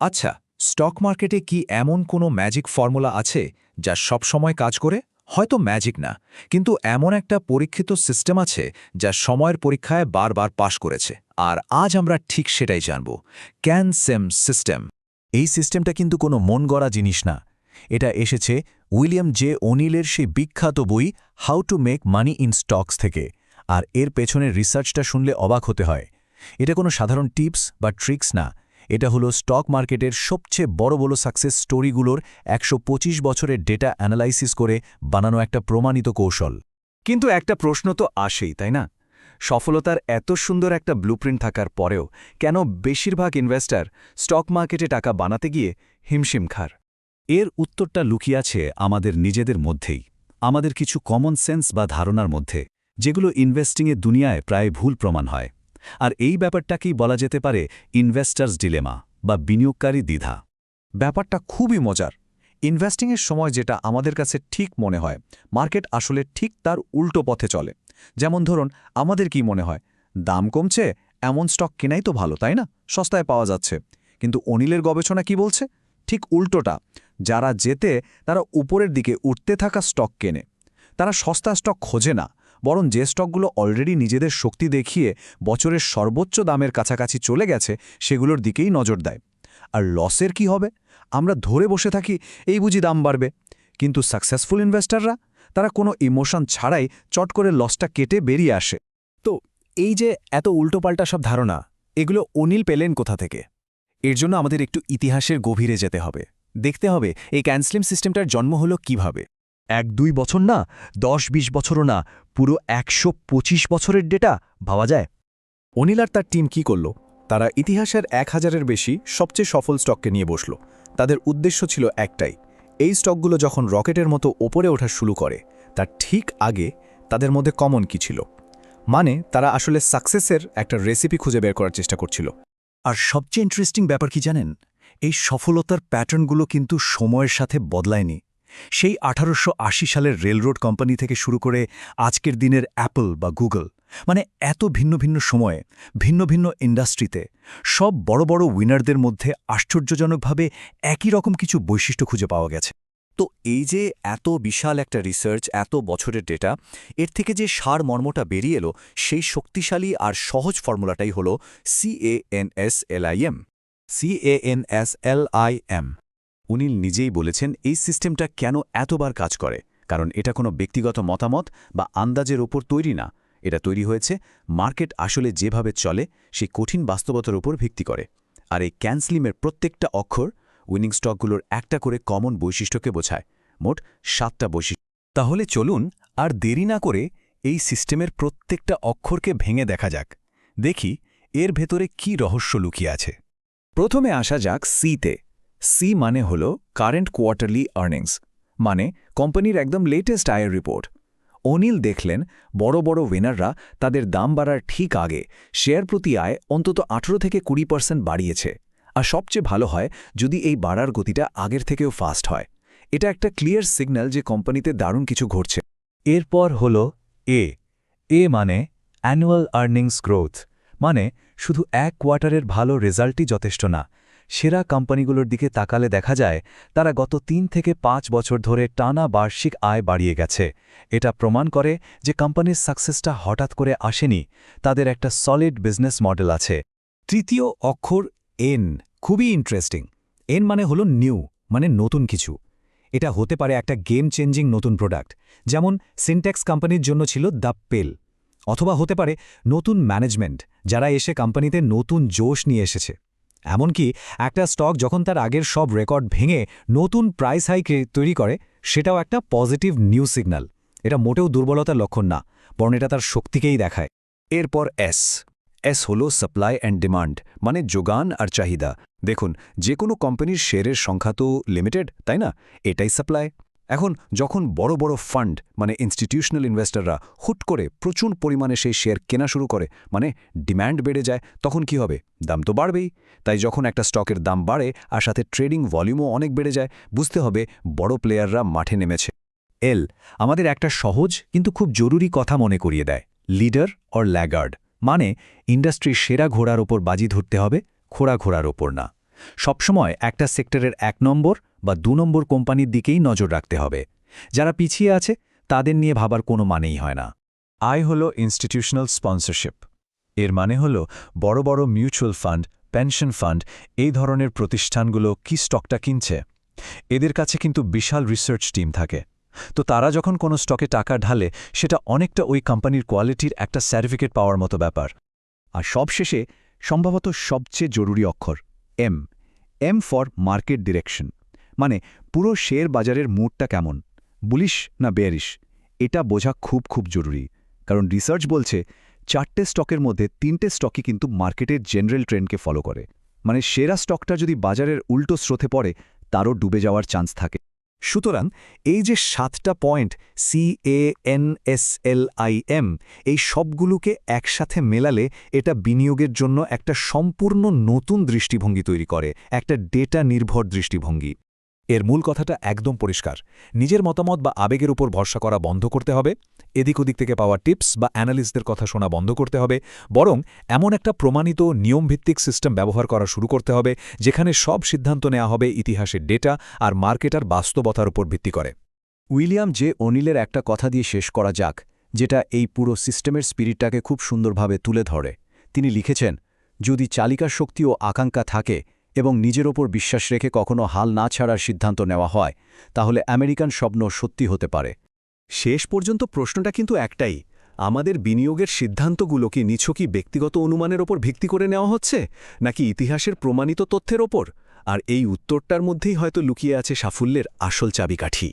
আচ্ছা, স্টক মার্কেটে কি এমন কোনো ম্যাজিক ফর্মুলা আছে যা সবসময় কাজ করে? হয়তো ম্যাজিক না, কিন্তু এমন একটা পরীক্ষিত সিস্টেম আছে যা সময়ের পরীক্ষায় বারবার পাশ করেছে। আর আজ আমরা ঠিক সেটাই জানব। Can-same system. এই সিস্টেমটা কিন্তু কোনো মন গড়া জিনিস না। এটা এসেছে উইলিয়াম জে ওনিলের সেই বিখ্যাত বই how to make money in stocks থেকে। আর এর পেছনের রিসার্চটা শুনলে অবাক হতে হয়। এটা কোনো সাধারণ টিপস বা ট্রিক্স না, এটা হলো স্টক মার্কেটের সবচেয়ে বড় বড় সাকসেস স্টোরিগুলোর ১২৫ বছরের ডেটা অ্যানালাইসিস করে বানানো একটা প্রমাণিত কৌশল। কিন্তু একটা প্রশ্ন তো আসেই, তাই না? সফলতার এত সুন্দর একটা ব্লুপ্রিন্ট থাকার পরেও কেন বেশিরভাগ ইনভেস্টর স্টক মার্কেটে টাকা বানাতে গিয়ে হিমশিম খার? এর উত্তরটা লুকিয়ে আছে আমাদের নিজেদের মধ্যেই, আমাদের কিছু কমন সেন্স বা ধারণার মধ্যে, যেগুলো ইনভেস্টিংয়ের দুনিয়ায় প্রায় ভুল প্রমাণ হয়। আর এই ব্যাপারটাকেই বলা যেতে পারে ইনভেস্টার্স ডিলেমা বা বিনিয়োগকারী দ্বিধা। ব্যাপারটা খুবই মজার। ইনভেস্টিংয়ের সময় যেটা আমাদের কাছে ঠিক মনে হয়, মার্কেট আসলে ঠিক তার উল্টো পথে চলে। যেমন ধরুন, আমাদের কি মনে হয়, দাম কমছে, এমন স্টক কেনাই তো ভালো, তাই না? সস্তায় পাওয়া যাচ্ছে। কিন্তু অনিলের গবেষণা কি বলছে? ঠিক উল্টোটা। যারা জেতে তারা উপরের দিকে উঠতে থাকা স্টক কেনে। তারা সস্তা স্টক খোঁজে না, বরং যে স্টকগুলো অলরেডি নিজেদের শক্তি দেখিয়ে বছরের সর্বোচ্চ দামের কাছাকাছি চলে গেছে সেগুলোর দিকেই নজর দেয়। আর লসের কি হবে? আমরা ধরে বসে থাকি, এই বুঝি দাম বাড়বে। কিন্তু সাকসেসফুল ইনভেস্টররা, তারা কোনো ইমোশন ছাড়াই চট করে লসটা কেটে বেরিয়ে আসে। তো এই যে এত উল্টোপাল্টা সব ধারণা, এগুলো অনিল পেলেন কোথা থেকে? এর জন্য আমাদের একটু ইতিহাসের গভীরে যেতে হবে। দেখতে হবে এই ক্যানস্লিম সিস্টেমটার জন্ম হলো কিভাবে। ১-২ বছর না, ১০-২০ বছরও না, পুরো ১২৫ বছরের ডেটা ভাবা যায়। অনিল আর তার টিম কি করল? তারা ইতিহাসের ১,০০০-এর বেশি সবচেয়ে সফল স্টককে নিয়ে বসল। তাদের উদ্দেশ্য ছিল একটাই, এই স্টকগুলো যখন রকেটের মতো ওপরে ওঠা শুরু করে তার ঠিক আগে তাদের মধ্যে কমন কি ছিল। মানে তারা আসলে সাকসেসের একটা রেসিপি খুঁজে বের করার চেষ্টা করছিল। আর সবচেয়ে ইন্টারেস্টিং ব্যাপার কি জানেন? এই সফলতার প্যাটার্নগুলো কিন্তু সময়ের সাথে বদলায়নি। সেই ১৮৮০ সালের রেলরোড কোম্পানি থেকে শুরু করে আজকের দিনের অ্যাপল বা গুগল, মানে এত ভিন্ন ভিন্ন সময়ে, ভিন্ন ভিন্ন ইন্ডাস্ট্রিতে সব বড় বড় উইনারদের মধ্যে আশ্চর্যজনকভাবে একই রকম কিছু বৈশিষ্ট্য খুঁজে পাওয়া গেছে। তো এই যে এত বিশাল একটা রিসার্চ, এত বছরের ডেটা, এর থেকে যে সারমর্মটা বেরিয়ে এলো, সেই শক্তিশালী আর সহজ ফর্মুলাটাই হলো CANSLIM। CANSLIM। অনিল নিজেই বলেছেন এই সিস্টেমটা কেন এতবার কাজ করে, কারণ এটা কোনো ব্যক্তিগত মতামত বা আন্দাজের ওপর তৈরি না। এটা তৈরি হয়েছে মার্কেট আসলে যেভাবে চলে সেই কঠিন বাস্তবতার উপর ভিত্তি করে। আর এই ক্যানস্লিমের প্রত্যেকটা অক্ষর উইনিং স্টকগুলোর একটা করে কমন বৈশিষ্ট্যকে বোঝায়, মোট 7টা বৈশিষ্ট্য। তাহলে চলুন আর দেরি না করে এই সিস্টেমের প্রত্যেকটা অক্ষরকে ভেঙে দেখা যাক। দেখি এর ভেতরে কি রহস্য লুকিয়ে আছে। প্রথমে আসা যাক সিতে। সি মানে হল কারেন্ট কোয়ার্টারলি আর্নিংস, মানে কোম্পানির একদম লেটেস্ট আয়ের রিপোর্ট। অনিল দেখলেন বড় বড় উইনাররা তাদের দাম বাড়ার ঠিক আগে শেয়ার প্রতি আয় অন্তত 18-20% বাড়িয়েছে। আর সবচেয়ে ভালো হয় যদি এই বাড়ার গতিটা আগের থেকেও ফাস্ট হয়। এটা একটা ক্লিয়ার সিগন্যাল যে কোম্পানিতে দারুণ কিছু ঘটছে। এরপর হল এ মানে অ্যানুয়াল আর্নিংস গ্রোথ, মানে শুধু এক কোয়ার্টারের ভালো রেজাল্টই যথেষ্ট না। সেরা কোম্পানিগুলোর দিকে তাকালে দেখা যায় তারা গত 3 থেকে 5 বছর ধরে টানা বার্ষিক আয় বাড়িয়ে গেছে। এটা প্রমাণ করে যে কোম্পানির সাকসেসটা হঠাৎ করে আসেনি, তাদের একটা সলিড বিজনেস মডেল আছে। তৃতীয় অক্ষর এন, খুবই ইন্টারেস্টিং। এন মানে হলো নিউ, মানে নতুন কিছু। এটা হতে পারে একটা গেম চেঞ্জিং নতুন প্রোডাক্ট, যেমন সিনট্যাক্স কোম্পানির জন্য ছিল দ্য পেল। অথবা হতে পারে নতুন ম্যানেজমেন্ট, যারা এসে কোম্পানিতে নতুন জোশ নিয়ে এসেছে। এমনকি একটা স্টক যখন তার আগের সব রেকর্ড ভেঙে নতুন প্রাইস হাইক তৈরি করে, সেটাও একটা পজিটিভ নিউ সিগন্যাল। এটা মোটেও দুর্বলতার লক্ষণ না, বরং এটা তার শক্তিকেই দেখায়। এরপর এস হলো সাপ্লাই অ্যান্ড ডিমান্ড, মানে যোগান আর চাহিদা। দেখুন, যে কোনো কোম্পানির শেয়ারের সংখ্যা তো লিমিটেড, তাই না? এটাই সাপ্লাই। এখন যখন বড় বড় ফান্ড, মানে ইনস্টিটিউশনাল ইনভেস্টররা হুট করে প্রচুর পরিমাণে সেই শেয়ার কেনা শুরু করে, মানে ডিম্যান্ড বেড়ে যায়, তখন কি হবে? দাম তো বাড়বেই। তাই যখন একটা স্টকের দাম বাড়ে আর সাথে ট্রেডিং ভলিউমও অনেক বেড়ে যায়, বুঝতে হবে বড় প্লেয়াররা মাঠে নেমেছে। এল আমাদের একটা সহজ কিন্তু খুব জরুরি কথা মনে করিয়ে দেয়, লিডার অর ল্যাগার্ড, মানে ইন্ডাস্ট্রির সেরা ঘোড়ার ওপর বাজি ধরতে হবে, খোড়া ঘোড়ার ওপর না। সবসময় একটা সেক্টরের 1 নম্বর বা 2 নম্বর কোম্পানির দিকেই নজর রাখতে হবে। যারা পিছিয়ে আছে তাদের নিয়ে ভাবার কোনো মানেই হয় না। আই হল ইনস্টিটিউশনাল স্পন্সরশিপ। এর মানে হল বড় বড় মিউচুয়াল ফান্ড, পেনশন ফান্ড এই ধরনের প্রতিষ্ঠানগুলো কি স্টকটা কিনছে। এদের কাছে কিন্তু বিশাল রিসার্চ টিম থাকে। তো তারা যখন কোনো স্টকে টাকা ঢালে সেটা অনেকটা ওই কোম্পানির কোয়ালিটির একটা সার্টিফিকেট পাওয়ার মতো ব্যাপার। আর সবশেষে সম্ভবত সবচেয়ে জরুরি অক্ষর M. M for market direction, মানে পুরো শেয়ার বাজারের মুডটা কেমন, বুলিশ না বেয়ারিশ, এটা বোঝা খুব খুব জরুরি। কারণ রিসার্চ বলছে 4টে স্টকের মধ্যে 3টে স্টকই কিন্তু মার্কেটের জেনারেল ট্রেন্ডকে ফলো করে। মানে সেরা স্টকটা যদি বাজারের উল্টো স্রোতে পড়ে তারও ডুবে যাওয়ার চান্স থাকে। সুতরাং এই যে 7টা পয়েন্ট CANSLIM, এই সবগুলোকে একসাথে মেলালে এটা বিনিয়োগের জন্য একটা সম্পূর্ণ নতুন দৃষ্টিভঙ্গি তৈরি করে, একটা ডেটা নির্ভর দৃষ্টিভঙ্গি। এর মূল কথাটা একদম পরিষ্কার। নিজের মতামত বা আবেগের উপর ভরসা করা বন্ধ করতে হবে, এদিক ওদিক থেকে পাওয়া টিপস বা অ্যানালিস্টদের কথা শোনা বন্ধ করতে হবে, বরং এমন একটা প্রমাণিত নিয়মভিত্তিক সিস্টেম ব্যবহার করা শুরু করতে হবে যেখানে সব সিদ্ধান্ত নেওয়া হবে ইতিহাসের ডেটা আর মার্কেটার বাস্তবতার উপর ভিত্তি করে। উইলিয়াম জে ওনিলের একটা কথা দিয়ে শেষ করা যাক, যেটা এই পুরো সিস্টেমের স্পিরিটটাকে খুব সুন্দরভাবে তুলে ধরে। তিনি লিখেছেন, যদি চালিকা শক্তি ও আকাঙ্ক্ষা থাকে এবং নিজের ওপর বিশ্বাস রেখে কখনো হাল না ছাড়ার সিদ্ধান্ত নেওয়া হয়, তাহলে আমেরিকান স্বপ্ন সত্যি হতে পারে। শেষ পর্যন্ত প্রশ্নটা কিন্তু একটাই, আমাদের বিনিয়োগের সিদ্ধান্তগুলো কি নিছকই ব্যক্তিগত অনুমানের ওপর ভিত্তি করে নেওয়া হচ্ছে, নাকি ইতিহাসের প্রমাণিত তথ্যের ওপর? আর এই উত্তরটার মধ্যেই হয়তো লুকিয়ে আছে সাফল্যের আসল চাবিকাঠি।